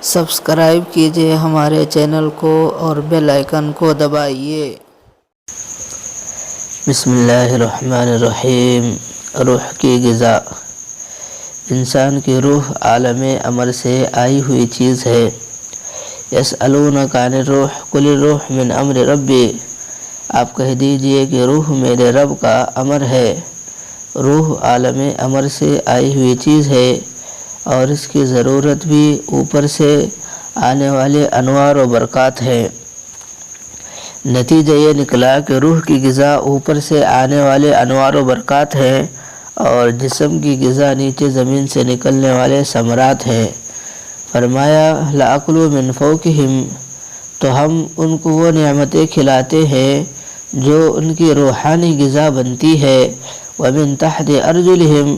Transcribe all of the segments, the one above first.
Subscribe کیجیے ہمارے channel کو اور بیل آئیکن کو دبائیے۔ بسم اللہ الرحمن الرحیم۔ روح کی غذا۔ انسان کی روح عالم امر سے آئی ہوئی چیز ہے۔ یسألونک عن الروح قل الروح من امر ربی، آپ کہہ دیجئے کہ روح میرے رب کا امر ہے۔ روح عالم امر سے آئی ہوئی چیز ہے اور اس کی ضرورت بھی اوپر سے آنے والے انوار و برکات ہے۔ نتیجہ یہ نکلا کہ روح کی غذا اوپر سے آنے والے انوار و برکات ہے اور جسم کی غذا نیچے زمین سے نکلنے والے ثمرات ہیں۔ فرمایا لَأَكُلُوا مِن فَوْقِهِمْ، تو ہم ان کو وہ نعمتیں کھلاتے ہیں جو ان کی روحانی غذا بنتی ہے، وَمِن تَحْتِ أَرْجُلِهِمْ،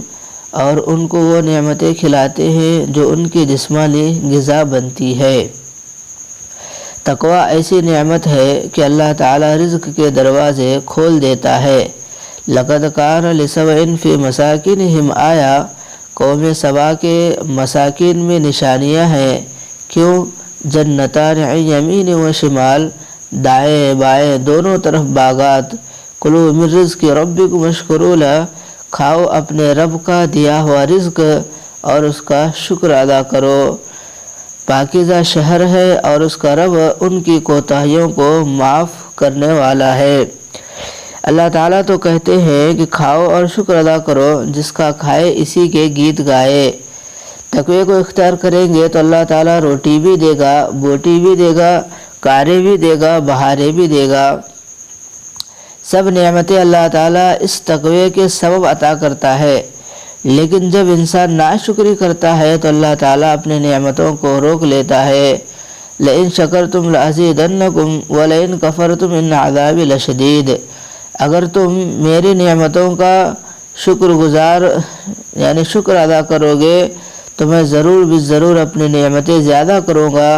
اور ان کو وہ نعمتیں کھلاتے ہیں جو ان کی جسمانی غذا بنتی ہے۔ تقوی ایسی نعمت ہے کہ اللہ تعالی رزق کے دروازے کھول دیتا ہے۔ لَقَدْ كَانَ لِسَبْإٍ فِي مَسَاكِنِهِمْ آیَةٌ، قوم سبا کے مساکین میں نشانیاں ہیں۔ کیوں؟ جنتان عن یمین و شمال، دائیں بائیں دونوں طرف باغات۔ کلوا من رزق ربکم واشکروا لہ، کھاؤ اپنے رب کا دیا ہوا رزق اور اس کا شکر ادا کرو۔ پاکیزہ شہر ہے اور اس کا رب ان کی کوتاہیوں کو معاف کرنے والا ہے۔ اللہ تعالیٰ تو کہتے ہیں کہ کھاؤ اور شکر ادا کرو، جس کا کھائے اسی کے گیت گائے۔ تقوی کو اختیار کریں گے تو اللہ تعالیٰ روٹی بھی دے گا، بوٹی بھی دے گا، کارے بھی دے گا، بہارے بھی دے گا۔ سب نعمتیں اللہ تعالیٰ اس تقوی کے سبب عطا کرتا ہے، لیکن جب انسان ناشکری کرتا ہے تو اللہ تعالیٰ اپنے نعمتوں کو روک لیتا ہے۔ لَإِن شَكَرْتُمْ لَأَزِيدَنَّكُمْ وَلَئِن كَفَرْتُمْ إِنَّ عَذَابِي لَشَدِيدٌ، اگر تم میری نعمتوں کا شکر ادا کرو گے تو میں ضرور اپنی نعمتیں زیادہ کروں گا،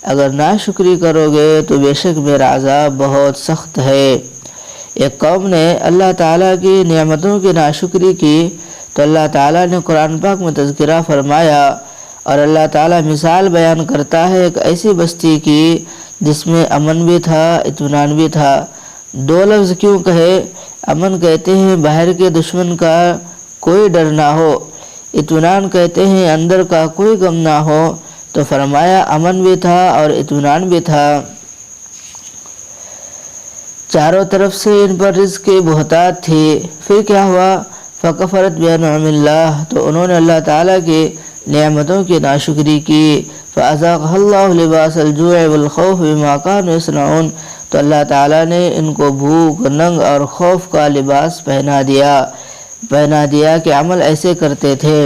اگر ناشکری کرو گے تو بے شک میرا عذاب بہت سخت ہے۔ ایک قوم نے اللہ تعالیٰ کی نعمتوں کی ناشکری کی تو اللہ تعالیٰ نے قرآن پاک میں تذکرہ فرمایا، اور اللہ تعالیٰ مثال بیان کرتا ہے ایک ایسی بستی کی جس میں امن بھی تھا، اطمینان بھی تھا۔ دو لفظ کیوں کہے؟ امن کہتے ہیں باہر کے دشمن کا کوئی ڈر نہ ہو، اطمینان کہتے ہیں اندر کا کوئی غم نہ ہو، تو فرمایا امن بھی تھا اور اطمینان بھی تھا۔ چاروں طرف سے ان پر رزق کی بہتات تھی۔ پھر کیا ہوا؟ فَكَفَرَتْ بِأَنْعُمِ اللَّهِ، تو انہوں نے اللہ تعالیٰ کی نعمتوں کی ناشکری کی۔ فَأَذَاقَهَا اللَّهُ لِبَاسَ الْجُوعِ وَالْخَوْفِ بِمَا كَانُوا يَصْنَعُونَ، تو اللہ تعالیٰ نے ان کو بھوک، ننگ اور خوف کا لباس پہنا دیا کہ عمل ایسے کرتے تھے۔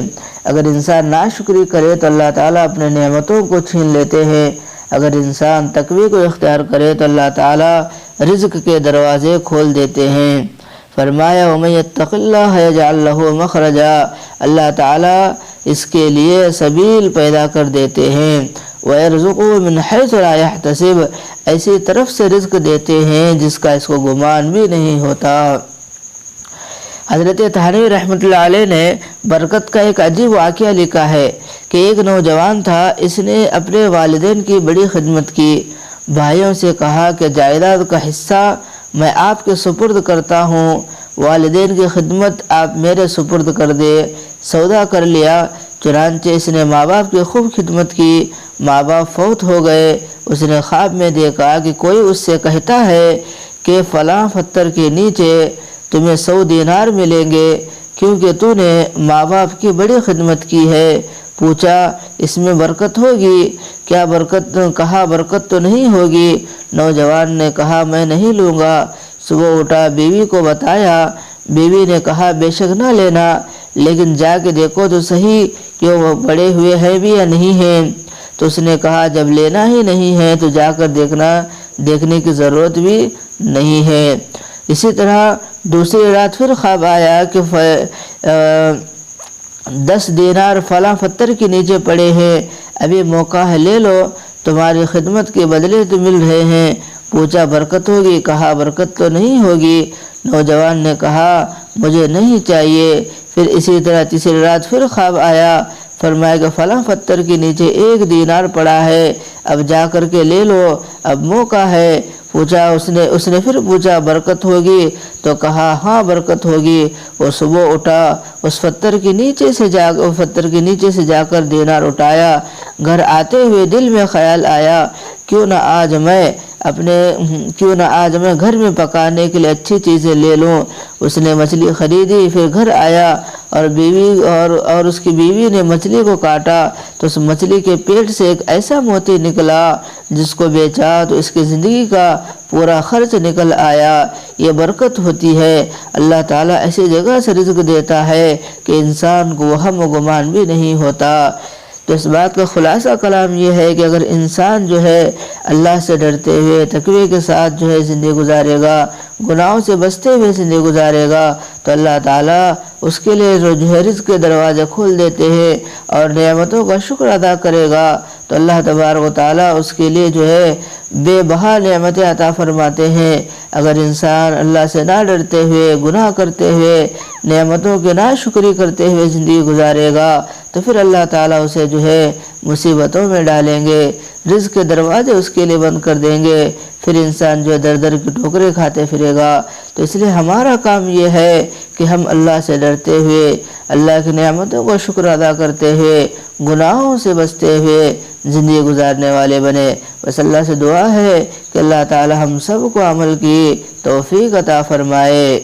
اگر انسان ناشکری کرے تو اللہ تعالیٰ اپنے نعمتوں کو چھین لیتے ہیں، اگر انسان تقوی کو اختیار کرے تو اللہ تعالیٰ رزق کے دروازے کھول دیتے ہیں۔ فرمایا وَمَن يَتَّقِ اللَّهَ يَجْعَل لَّهُ مَخْرَجًا، اللہ تعالیٰ اس کے لیے سبیل پیدا کر دیتے ہیں۔ وَيَرْزُقُهُ مِنْ حَيْثُ لَا يَحْتَسِبُ، ایسی طرف سے رزق دیتے ہیں جس کا اس کو گمان بھی نہیں ہوتا۔ حضرت تھانوی رحمۃ اللہ علیہ نے برکت کا ایک عجیب واقعہ لکھا ہے کہ ایک نوجوان تھا، اس نے اپنے والدین کی بڑی خدمت کی۔ بھائیوں سے کہا کہ جائیداد کا حصہ میں آپ کے سپرد کرتا ہوں، والدین کی خدمت آپ میرے سپرد کر دے۔ سودا کر لیا، چنانچہ اس نے ماں باپ کی خوب خدمت کی۔ ماں باپ فوت ہو گئے۔ اس نے خواب میں دیکھا کہ کوئی اس سے کہتا ہے کہ فلاں پتھر کے نیچے تمہیں 100 دینار ملیں گے کیونکہ تو نے ماں باپ کی بڑی خدمت کی ہے۔ پوچھا اس میں برکت ہوگی کیا؟ کہا برکت تو نہیں ہوگی۔ نوجوان نے کہا میں نہیں لوں گا۔ صبح اٹھا، بیوی کو بتایا، بیوی نے کہا بے شک نہ لینا، لیکن جا کے دیکھو تو صحیح کہ وہ بڑے ہوئے ہیں بھی یا نہیں ہیں۔ تو اس نے کہا جب لینا ہی نہیں ہے تو جا کر دیکھنے کی ضرورت بھی نہیں ہے۔ اسی طرح دوسری رات پھر خواب آیا کہ 10 دینار فلاں پتھر کے نیچے پڑے ہیں، ابھی موقع ہے لے لو، تمہاری خدمت کے بدلے تو مل رہے ہیں۔ پوچھا برکت ہوگی؟ کہا برکت تو نہیں ہوگی۔ نوجوان نے کہا مجھے نہیں چاہیے۔ پھر اسی طرح تیسری رات پھر خواب آیا، فرمایا کہ فلاں پتھر کے نیچے 1 دینار پڑا ہے، اب جا کر کے لے لو، اب موقع ہے۔ پوچھا اس نے پھر پوچھا برکت ہوگی؟ تو کہا ہاں برکت ہوگی۔ وہ صبح اٹھا، اس پتھر کے نیچے سے جا کر دینار اٹھایا۔ گھر آتے ہوئے دل میں خیال آیا کیوں نہ آج میں گھر میں پکانے کے لیے اچھی چیزیں لے لوں۔ اس نے مچھلی خریدی، پھر گھر آیا اور اس کی بیوی نے مچھلی کو کاٹا تو اس مچھلی کے پیٹ سے ایک ایسا موتی نکلا جس کو بیچا تو اس کی زندگی کا پورا خرچ نکل آیا۔ یہ برکت ہوتی ہے۔ اللہ تعالیٰ ایسی جگہ سے رزق دیتا ہے کہ انسان کو وہم و گمان بھی نہیں ہوتا۔ تو اس بات کا خلاصہ کلام یہ ہے کہ اگر انسان جو ہے اللہ سے ڈرتے ہوئے تقوی کے ساتھ جو ہے زندگی گزارے گا، گناہوں سے بچتے ہوئے زندگی گزارے گا، تو اللہ تعالیٰ اس کے لیے جو ہے رزق کے دروازے کھول دیتے ہیں اور نعمتوں کا شکر ادا کرے گا تو اللہ تبارک و تعالیٰ اس کے لیے جو ہے بے بہا نعمتیں عطا فرماتے ہیں۔ اگر انسان اللہ سے نہ ڈرتے ہوئے، گناہ کرتے ہوئے، نعمتوں کے ناشکری کرتے ہوئے زندگی گزارے گا تو پھر اللہ تعالیٰ اسے جو ہے مصیبتوں میں ڈالیں گے، رزق کے دروازے اس کے لیے بند کر دیں گے، پھر انسان جو ہے در در کی ٹھوکریں کھاتے پھرے گا۔ تو اس لیے ہمارا کام یہ ہے کہ ہم اللہ سے ڈرتے ہوئے، اللہ کی نعمتوں کا شکر ادا کرتے ہوئے، گناہوں سے بچتے ہوئے زندگی گزارنے والے بنے۔ بس اللہ سے دعا ہے کہ اللہ تعالی ہم سب کو عمل کی توفیق عطا فرمائے۔